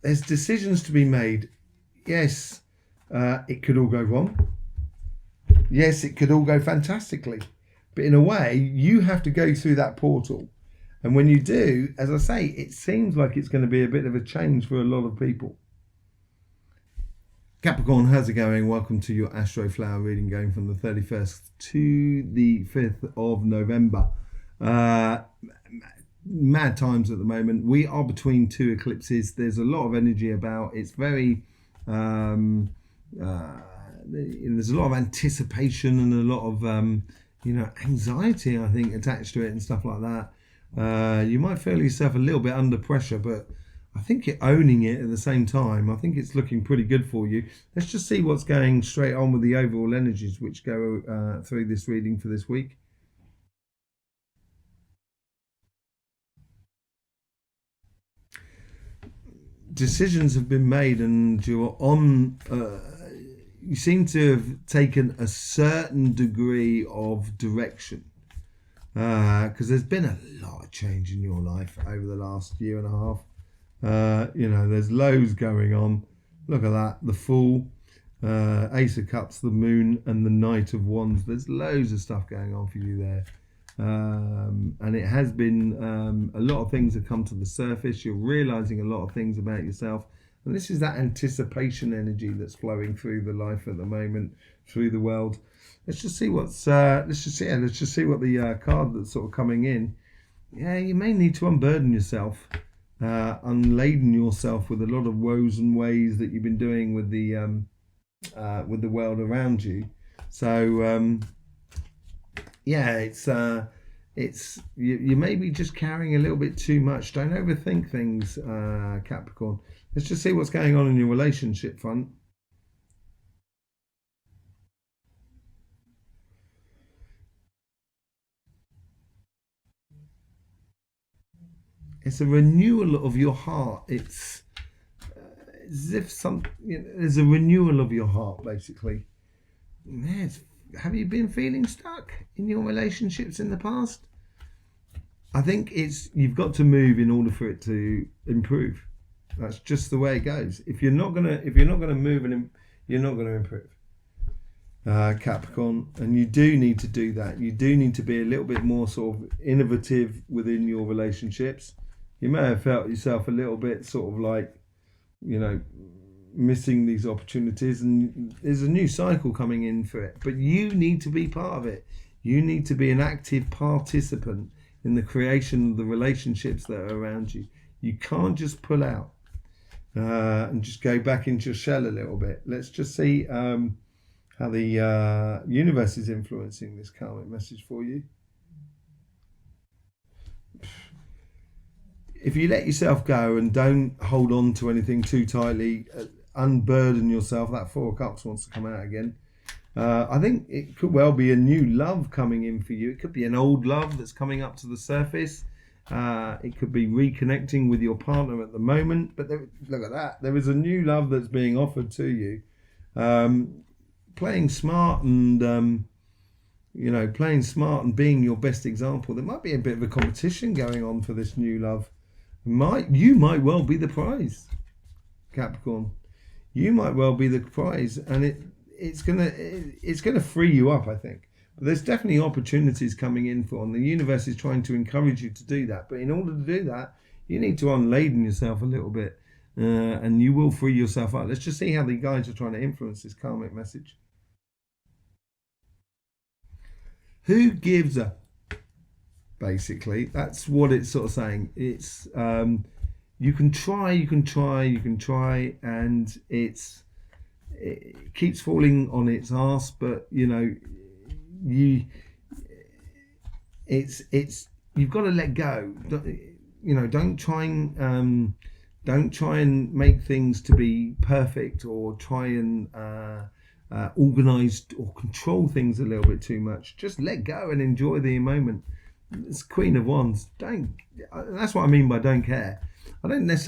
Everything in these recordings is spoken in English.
there's decisions to be made. Yes, it could all go wrong. Yes, it could all go fantastically. But in a way, you have to go through that portal. And when you do, as I say, it seems like it's going to be a bit of a change for a lot of people. Capricorn, how's it going? Welcome to your Astroflower reading, going from the 31st to the 5th of November. Mad times at the moment. We are between two eclipses. There's a lot of energy about. It's very... there's a lot of anticipation and a lot of anxiety, I think, attached to it and stuff like that. You might feel yourself a little bit under pressure, but I think you're owning it at the same time. I think it's looking pretty good for you. Let's just see what's going straight on with the overall energies which go through this reading for this week. Decisions have been made, and you're on... you seem to have taken a certain degree of direction, because there's been a lot of change in your life over the last year and a half. There's loads going on. Look at that, the Fool, Ace of Cups, the Moon, and the Knight of Wands. There's loads of stuff going on for you there. And it has been a lot of things have come to the surface. You're realizing a lot of things about yourself. And this is that anticipation energy that's flowing through the life at the moment, through the world. Let's just see what's. Let's just see what the card that's sort of coming in. Yeah, you may need to unburden yourself, unladen yourself with a lot of woes and ways that you've been doing with the world around you. So it's you may be just carrying a little bit too much. Don't overthink things, Capricorn. Let's just see what's going on in your relationship front. It's a renewal of your heart. It's as if there's a renewal of your heart, basically. Have you been feeling stuck in your relationships in the past? I think you've got to move in order for it to improve. That's just the way it goes. If you're not gonna move, you're not gonna improve, Capricorn. And you do need to do that. You do need to be a little bit more sort of innovative within your relationships. You may have felt yourself a little bit sort of like, missing these opportunities, and there's a new cycle coming in for it. But you need to be part of it. You need to be an active participant in the creation of the relationships that are around you. You can't just pull out and just go back into your shell a little bit. Let's just see how the universe is influencing this karmic message for you. If you let yourself go and don't hold on to anything too tightly, unburden yourself. That Four of Cups wants to come out again. I think it could well be a new love coming in for you. It could be an old love that's coming up to the surface. It could be reconnecting with your partner at the moment. But look at that. There is a new love that's being offered to you. Playing smart and being your best example. There might be a bit of a competition going on for this new love. You might well be the prize, Capricorn. You might well be the prize, and it's gonna free you up, I think. But there's definitely opportunities coming in and the universe is trying to encourage you to do that. But in order to do that, you need to unladen yourself a little bit, and you will free yourself up. Let's just see how the guides are trying to influence this karmic message. Who gives a? Basically, that's what it's sort of saying. It's you can try, and it keeps falling on its arse. But you've got to let go. Don't try and make things to be perfect, or try and organize or control things a little bit too much. Just let go and enjoy the moment. It's Queen of Wands. That's what I mean by don't care. I'm not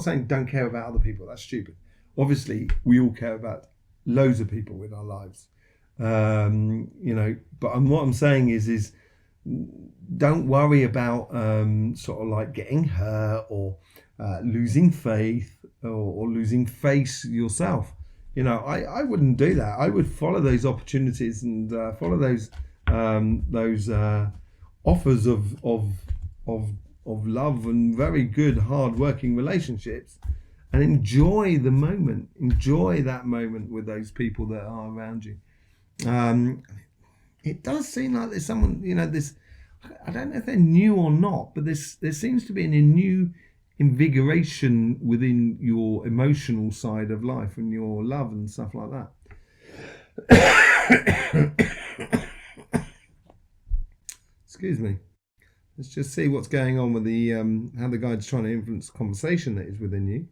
saying don't care about other people. That's stupid. Obviously, we all care about loads of people in our lives. But what I'm saying is don't worry about sort of like getting hurt or losing faith. or losing face yourself. You know, I wouldn't do that. I would follow those opportunities and follow those offers of love and very good hard working relationships, and enjoy the moment. Enjoy that moment with those people that are around you. It does seem like there's someone, you know, this, I don't know if they're new or not, but there seems to be a new invigoration within your emotional side of life and your love and stuff like that. Excuse me. Let's just see what's going on with the how the guide's trying to influence the conversation that is within you.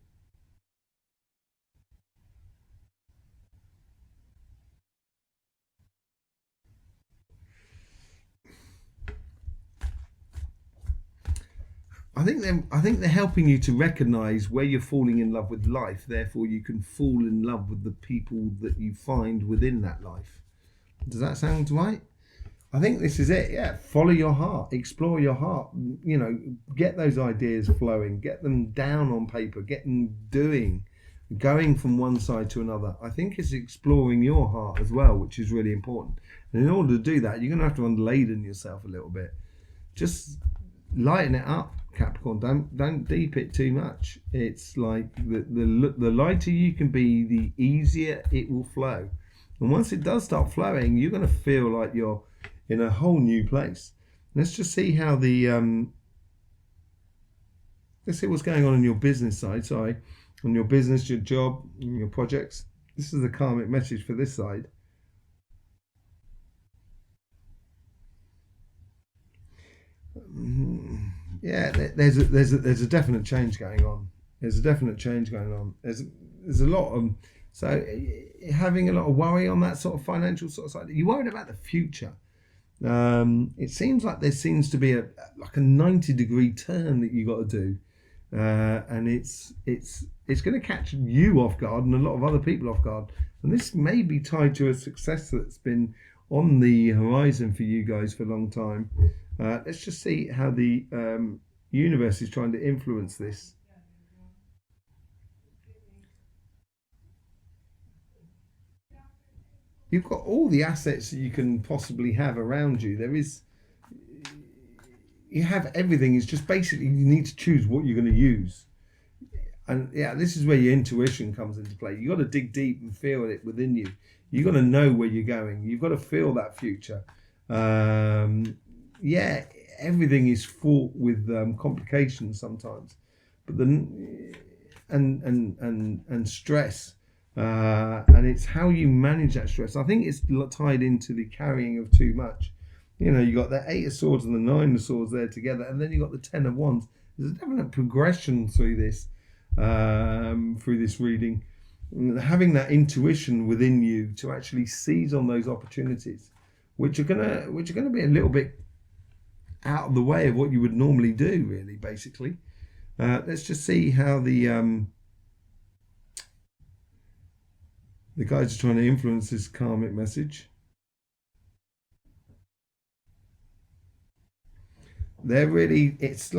I think they're helping you to recognise where you're falling in love with life. Therefore, you can fall in love with the people that you find within that life. Does that sound right? I think this is it. Yeah, follow your heart, explore your heart. You know, get those ideas flowing, get them down on paper, get them doing, going from one side to another. I think it's exploring your heart as well, which is really important. And in order to do that, you're going to have to unladen yourself a little bit. Just lighten it up, Capricorn. Don't deep it too much. It's like the lighter you can be, the easier it will flow. And once it does start flowing, you're going to feel like you're in a whole new place. Let's just see how the let's see what's going on in your business side. Sorry, on your business, your job, your projects. This is the karmic message for this side. Yeah, there's a definite change going on. There's a definite change going on. There's a lot of, so having a lot of worry on that sort of financial sort of side. You're worried about the future. It seems like there seems to be like a 90-degree turn that you got to do, and it's going to catch you off guard and a lot of other people off guard. And this may be tied to a success that's been on the horizon for you guys for a long time. Let's just see how the universe is trying to influence this. You've got all the assets that you can possibly have around you. You have everything. It's just basically you need to choose what you're going to use. And yeah, this is where your intuition comes into play. You've got to dig deep and feel it within you. You've got to know where you're going. You've got to feel that future. Yeah, everything is fraught with complications sometimes, but then and stress. And it's how you manage that stress. I think it's tied into the carrying of too much. You know, you got the 8 of Swords and the 9 of Swords there together, and then you got the 10 of Wands. There's a definite progression through this reading, having that intuition within you to actually seize on those opportunities, which are gonna be a little bit out of the way of what you would normally do. Really, basically, let's just see how the guides are trying to influence this karmic message. They're really, it's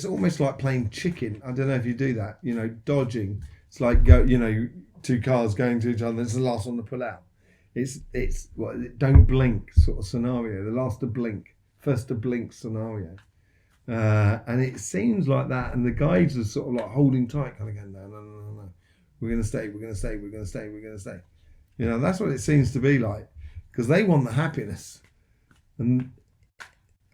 almost like playing chicken. I don't know if you do that, you know, dodging. It's like, two cars going to each other, it's the last one to pull out. It's don't blink sort of scenario, the last to blink, first to blink scenario. And it seems like that, and the guides are sort of like holding tight, kind of going, no. We're going to stay. You know, that's what it seems to be like, because they want the happiness. And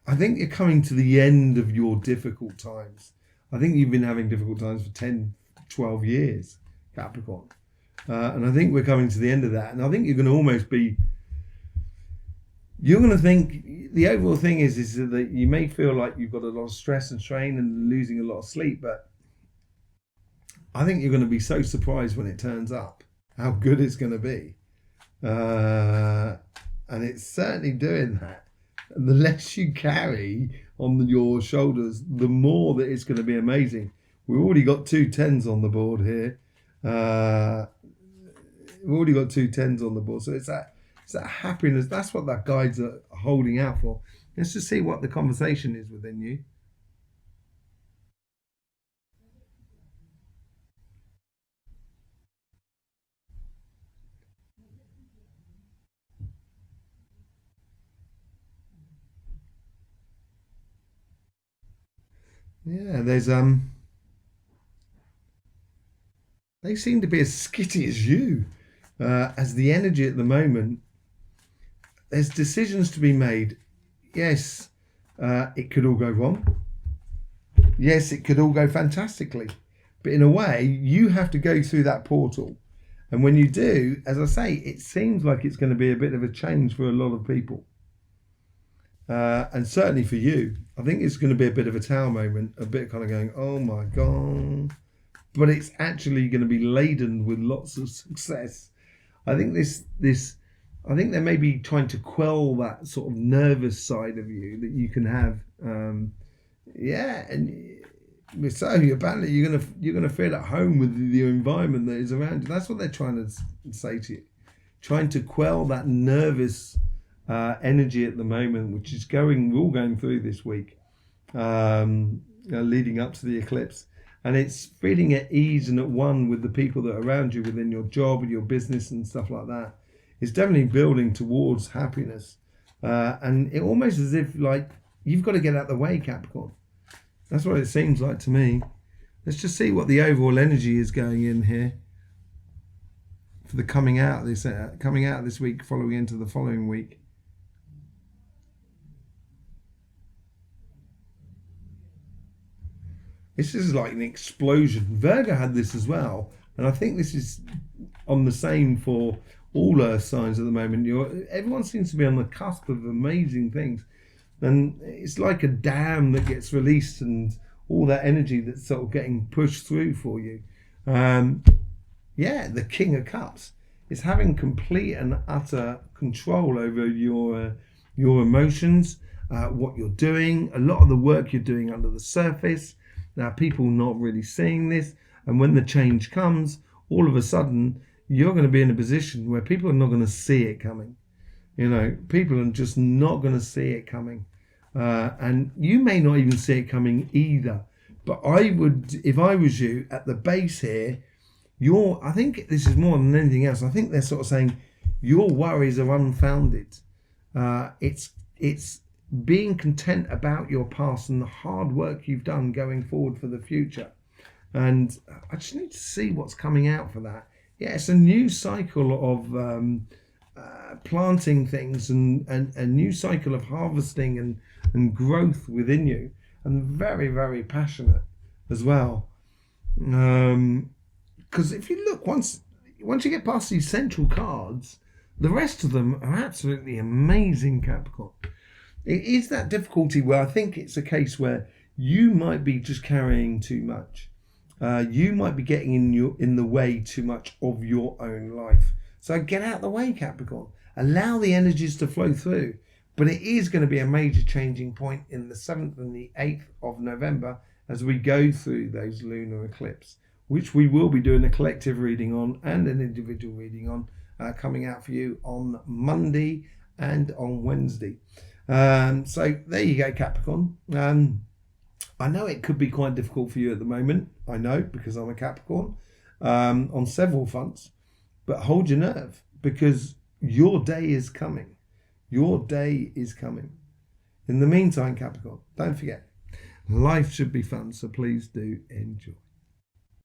I think you're coming to the end of your difficult times. I think you've been having difficult times for 10, 12 years, Capricorn. And I think we're coming to the end of that. And I think you're going to almost be, you're going to think, the overall thing is that you may feel like you've got a lot of stress and strain and losing a lot of sleep, but I think you're going to be so surprised when it turns up how good it's going to be. And it's certainly doing that. And the less you carry on your shoulders, the more that it's going to be amazing. We've already got 2 10s on the board here. We've already got 2 10s on the board. So it's that happiness. That's what that guides are holding out for. Let's just see what the conversation is within you. Yeah, there's they seem to be as skitty as you. As the energy at the moment, there's decisions to be made. Yes, it could all go wrong. Yes, it could all go fantastically. But in a way, you have to go through that portal. And when you do, as I say, it seems like it's going to be a bit of a change for a lot of people. And certainly for you, I think it's going to be a bit of a tower moment, a bit kind of going, oh my God. But it's actually going to be laden with lots of success. I think I think they may be trying to quell that sort of nervous side of you that you can have. Yeah, and so apparently you're gonna feel at home with the environment that is around you. That's what they're trying to say to you, trying to quell that nervous energy at the moment, which is we're all going through this week, leading up to the eclipse. And it's feeling at ease and at one with the people that are around you within your job and your business and stuff like that. It's definitely building towards happiness. And it almost as if like you've got to get out of the way, Capricorn. That's what it seems like to me. Let's just see what the overall energy is going in here for the coming out of this week, following into the following week. This is like an explosion. Virgo had this as well, and I think this is on the same for all Earth signs at the moment. Everyone seems to be on the cusp of amazing things, and it's like a dam that gets released, and all that energy that's sort of getting pushed through for you. Yeah, the King of Cups is having complete and utter control over your emotions, what you're doing, a lot of the work you're doing under the surface. Now, people not really seeing this, and when the change comes, all of a sudden, you're going to be in a position where people are not going to see it coming. People are just not going to see it coming. And you may not even see it coming either. But I would, if I was you, at the base here, I think this is more than anything else. I think they're sort of saying your worries are unfounded. It's being content about your past and the hard work you've done going forward for the future. And I just need to see what's coming out for that. Yeah, it's a new cycle of planting things and a new cycle of harvesting and growth within you. And very, very passionate as well. Because if you look, once you get past these central cards, the rest of them are absolutely amazing, Capricorn. It is that difficulty where I think it's a case where you might be just carrying too much. You might be getting in the way too much of your own life. So get out of the way, Capricorn. Allow the energies to flow through. But it is going to be a major changing point in the 7th and the 8th of November as we go through those lunar eclipses, which we will be doing a collective reading on and an individual reading on, coming out for you on Monday and on Wednesday. So there you go, Capricorn. I know it could be quite difficult for you at the moment. I know, because I'm a Capricorn, on several fronts. But hold your nerve, because your day is coming. Your day is coming. In the meantime, Capricorn, don't forget, life should be fun, so please do enjoy.